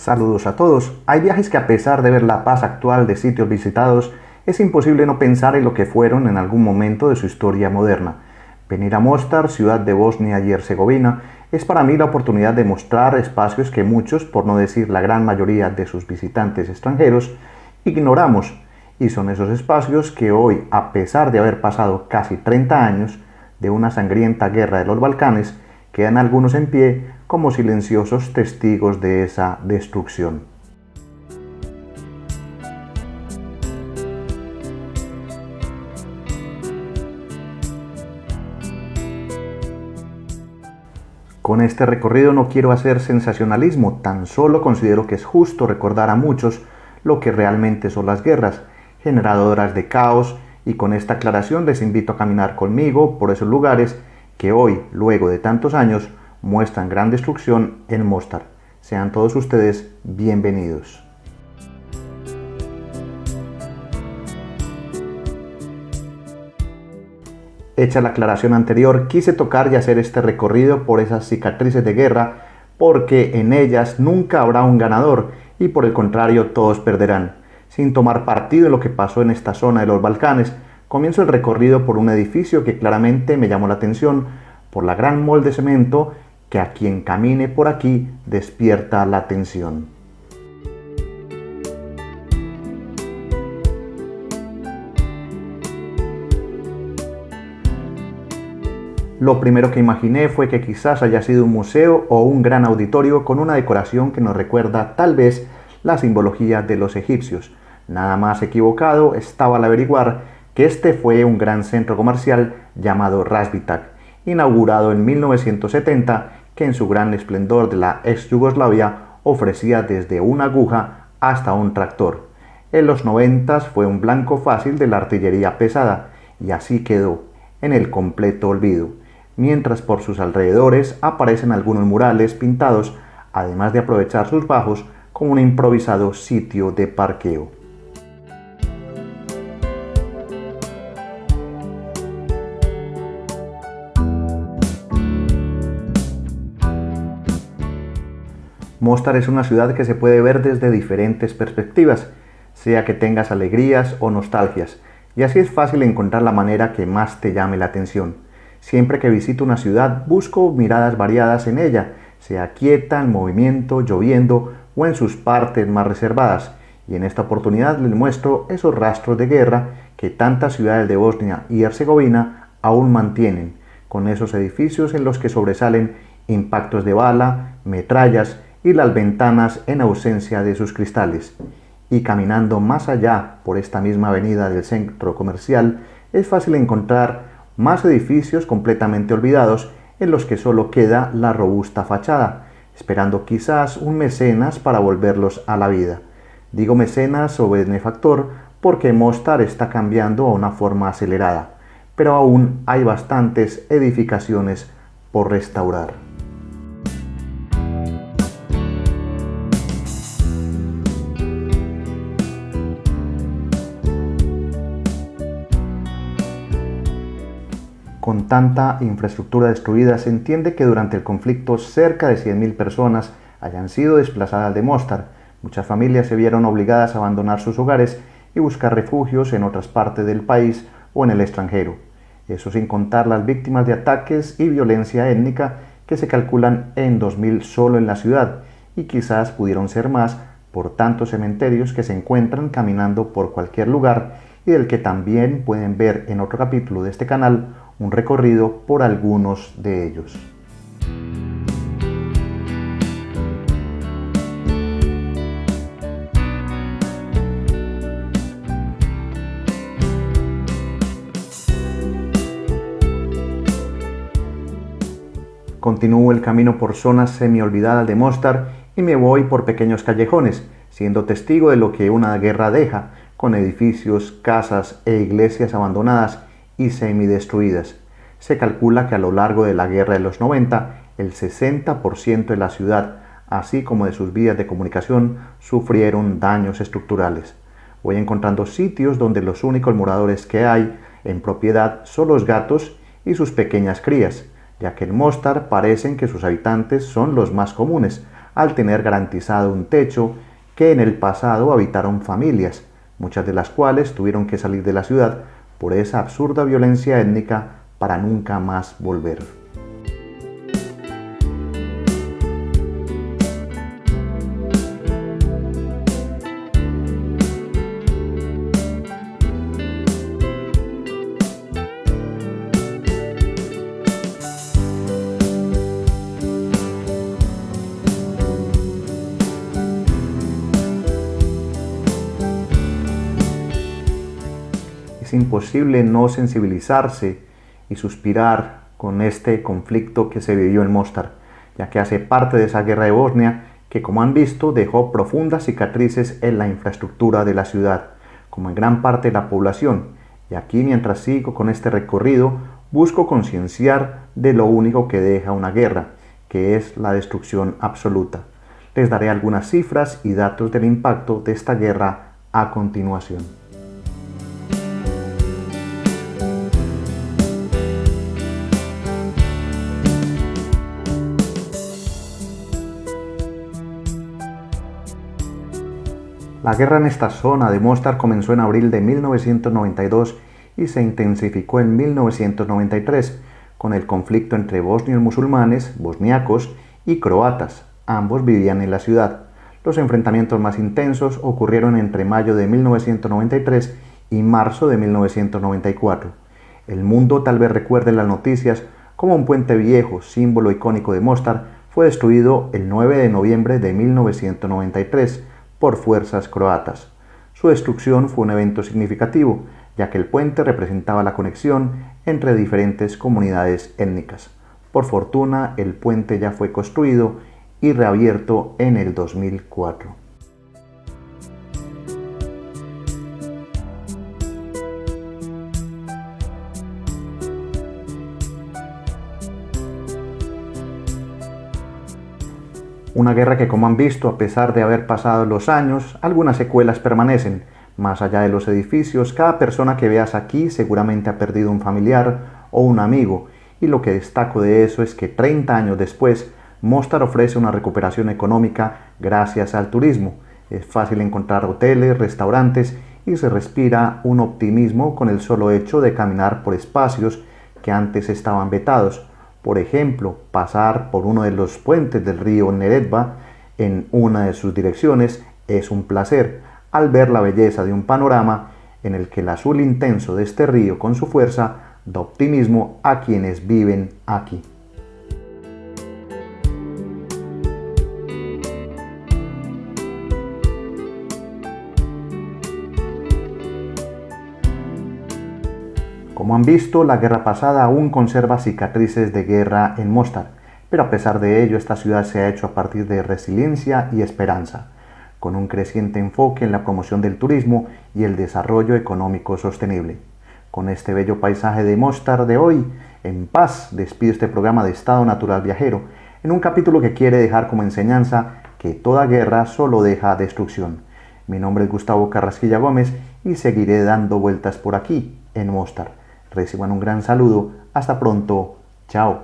Saludos a todos. Hay viajes que, a pesar de ver la paz actual de sitios visitados, es imposible no pensar en lo que fueron en algún momento de su historia moderna. Venir a Mostar, ciudad de Bosnia y Herzegovina, es para mí la oportunidad de mostrar espacios que muchos, por no decir la gran mayoría de sus visitantes extranjeros, ignoramos. Y son esos espacios que hoy, a pesar de haber pasado casi 30 años de una sangrienta guerra de los Balcanes, quedan algunos en pie como silenciosos testigos de esa destrucción. Con este recorrido no quiero hacer sensacionalismo, tan solo considero que es justo recordar a muchos lo que realmente son las guerras, generadoras de caos, y con esta aclaración les invito a caminar conmigo por esos lugares que hoy, luego de tantos años, muestran gran destrucción en Mostar. Sean todos ustedes bienvenidos. Hecha la aclaración anterior, quise tocar y hacer este recorrido por esas cicatrices de guerra, porque en ellas nunca habrá un ganador y por el contrario todos perderán. Sin tomar partido en lo que pasó en esta zona de los Balcanes, comienzo el recorrido por un edificio que claramente me llamó la atención por la gran molde de cemento que a quien camine por aquí despierta la atención. Lo primero que imaginé fue que quizás haya sido un museo o un gran auditorio con una decoración que nos recuerda tal vez la simbología de los egipcios. Nada más equivocado estaba al averiguar que este fue un gran centro comercial llamado Rasbitak, inaugurado en 1970, que en su gran esplendor de la ex Yugoslavia ofrecía desde una aguja hasta un tractor. En los 90 fue un blanco fácil de la artillería pesada y así quedó, en el completo olvido, mientras por sus alrededores aparecen algunos murales pintados, además de aprovechar sus bajos como un improvisado sitio de parqueo. Mostar es una ciudad que se puede ver desde diferentes perspectivas, sea que tengas alegrías o nostalgias, y así es fácil encontrar la manera que más te llame la atención. Siempre que visito una ciudad busco miradas variadas en ella, sea quieta, en movimiento, lloviendo o en sus partes más reservadas, y en esta oportunidad les muestro esos rastros de guerra que tantas ciudades de Bosnia y Herzegovina aún mantienen, con esos edificios en los que sobresalen impactos de bala, metrallas y las ventanas en ausencia de sus cristales. Y caminando más allá por esta misma avenida del centro comercial, es fácil encontrar más edificios completamente olvidados en los que solo queda la robusta fachada, esperando quizás un mecenas para volverlos a la vida. Digo mecenas o benefactor porque Mostar está cambiando a una forma acelerada, pero aún hay bastantes edificaciones por restaurar. Con tanta infraestructura destruida, se entiende que durante el conflicto cerca de 100.000 personas hayan sido desplazadas de Mostar. Muchas familias se vieron obligadas a abandonar sus hogares y buscar refugios en otras partes del país o en el extranjero. Eso sin contar las víctimas de ataques y violencia étnica que se calculan en 2.000 solo en la ciudad, y quizás pudieron ser más por tantos cementerios que se encuentran caminando por cualquier lugar y del que también pueden ver en otro capítulo de este canal un recorrido por algunos de ellos. Continúo el camino por zonas semi-olvidadas de Mostar y me voy por pequeños callejones, siendo testigo de lo que una guerra deja, con edificios, casas e iglesias abandonadas y semidestruidas. Se calcula que a lo largo de la guerra de los 90, el 60% de la ciudad, así como de sus vías de comunicación, sufrieron daños estructurales. Voy encontrando sitios donde los únicos moradores que hay en propiedad son los gatos y sus pequeñas crías, ya que en Mostar parecen que sus habitantes son los más comunes, al tener garantizado un techo que en el pasado habitaron familias, muchas de las cuales tuvieron que salir de la ciudad por esa absurda violencia étnica para nunca más volver. Es imposible no sensibilizarse y suspirar con este conflicto que se vivió en Mostar, ya que hace parte de esa guerra de Bosnia que, como han visto, dejó profundas cicatrices en la infraestructura de la ciudad, como en gran parte de la población. Y aquí, mientras sigo con este recorrido, busco concienciar de lo único que deja una guerra, que es la destrucción absoluta. Les daré algunas cifras y datos del impacto de esta guerra a continuación. La guerra en esta zona de Mostar comenzó en abril de 1992 y se intensificó en 1993 con el conflicto entre bosnios musulmanes, bosniacos y croatas. Ambos vivían en la ciudad. Los enfrentamientos más intensos ocurrieron entre mayo de 1993 y marzo de 1994. El mundo tal vez recuerde las noticias como un puente viejo, símbolo icónico de Mostar, fue destruido el 9 de noviembre de 1993 por fuerzas croatas. Su destrucción fue un evento significativo, ya que el puente representaba la conexión entre diferentes comunidades étnicas. Por fortuna, el puente ya fue construido y reabierto en el 2004. Una guerra que, como han visto, a pesar de haber pasado los años, algunas secuelas permanecen. Más allá de los edificios, cada persona que veas aquí seguramente ha perdido un familiar o un amigo, y lo que destaco de eso es que 30 años después, Mostar ofrece una recuperación económica gracias al turismo. Es fácil encontrar hoteles, restaurantes y se respira un optimismo con el solo hecho de caminar por espacios que antes estaban vetados. Por ejemplo, pasar por uno de los puentes del río Neretva en una de sus direcciones es un placer, al ver la belleza de un panorama en el que el azul intenso de este río con su fuerza da optimismo a quienes viven aquí. Como han visto, la guerra pasada aún conserva cicatrices de guerra en Mostar, pero a pesar de ello esta ciudad se ha hecho a partir de resiliencia y esperanza, con un creciente enfoque en la promoción del turismo y el desarrollo económico sostenible. Con este bello paisaje de Mostar de hoy, en paz, despido este programa de Estado Natural Viajero, en un capítulo que quiere dejar como enseñanza que toda guerra solo deja destrucción. Mi nombre es Gustavo Carrasquilla Gómez y seguiré dando vueltas por aquí, en Mostar. Reciban un gran saludo. Hasta pronto. Chao.